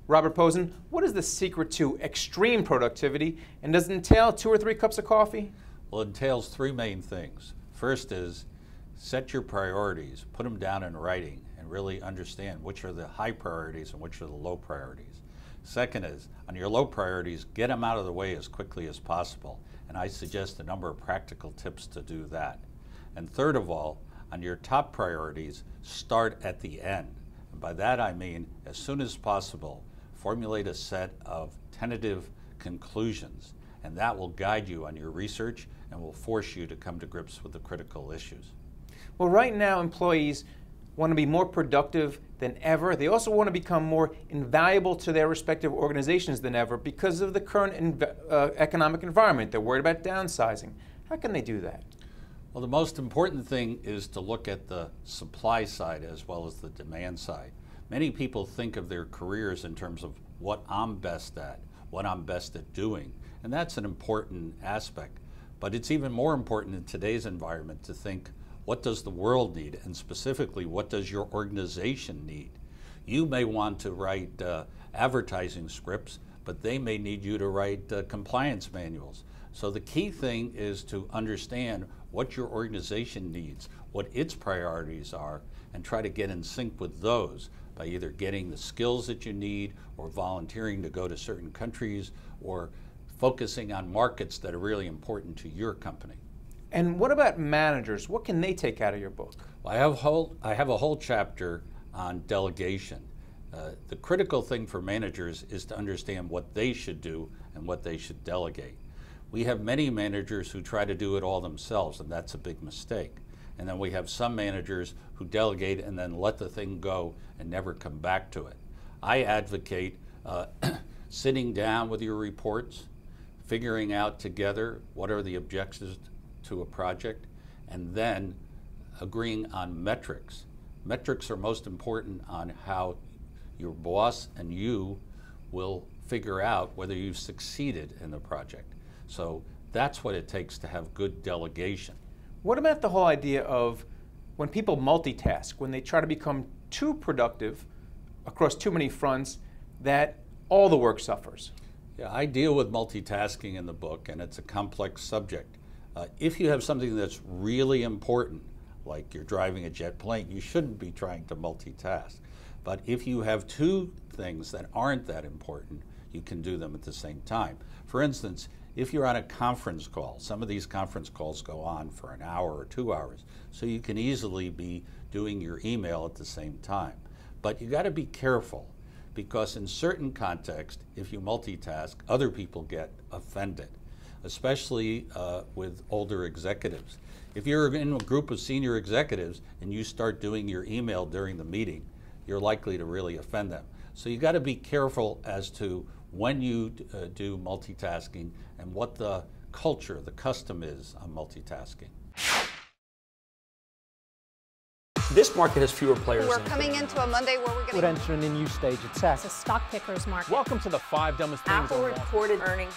Robert Posen, what is the secret to extreme productivity, and does it entail 2 or 3 cups of coffee? Well, it entails 3 main things. First is set your priorities, put them down in writing, and really understand which are the high priorities and which are the low priorities. Second is, on your low priorities, get them out of the way as quickly as possible, and I suggest a number of practical tips to do that. And third of all, on your top priorities, start at the end. And by that I mean, as soon as possible, formulate a set of tentative conclusions, and that will guide you on your research and will force you to come to grips with the critical issues. Well, right now employees want to be more productive than ever. They also want to become more invaluable to their respective organizations than ever because of the current economic environment. They're worried about downsizing. How can they do that? Well, the most important thing is to look at the supply side as well as the demand side. Many people think of their careers in terms of what I'm best at, what I'm best at doing, and that's an important aspect. But it's even more important in today's environment to think, what does the world need, and specifically, what does your organization need? You may want to write advertising scripts, but they may need you to write compliance manuals. So the key thing is to understand what your organization needs, what its priorities are, and try to get in sync with those by either getting the skills that you need or volunteering to go to certain countries or focusing on markets that are really important to your company. And what about managers? What can they take out of your book? Well, I have a whole chapter on delegation. The critical thing for managers is to understand what they should do and what they should delegate. We have many managers who try to do it all themselves, and that's a big mistake. And then we have some managers who delegate and then let the thing go and never come back to it. I advocate sitting down with your reports, figuring out together what are the objectives to a project, and then agreeing on metrics. Metrics are most important on how your boss and you will figure out whether you've succeeded in the project. So that's what it takes to have good delegation. What about the whole idea of when people multitask, when they try to become too productive across too many fronts, that all the work suffers? Yeah, I deal with multitasking in the book, and it's a complex subject. If you have something that's really important, like you're driving a jet plane, you shouldn't be trying to multitask. But if you have 2 things that aren't that important, you can do them at the same time. For instance, if you're on a conference call, some of these conference calls go on for an hour or 2 hours, so you can easily be doing your email at the same time. But you got to be careful, because in certain contexts, if you multitask, other people get offended, especially with older executives. If you're in a group of senior executives and you start doing your email during the meeting, you're likely to really offend them. So you got to be careful as to when you do multitasking and what the culture, the custom is on multitasking. This market has fewer players. We're coming into a Monday where we're going would enter in a new stage at tech. It's a stock picker's market. Welcome to the 5 dumbest things Apple on Wall Street. reported earnings.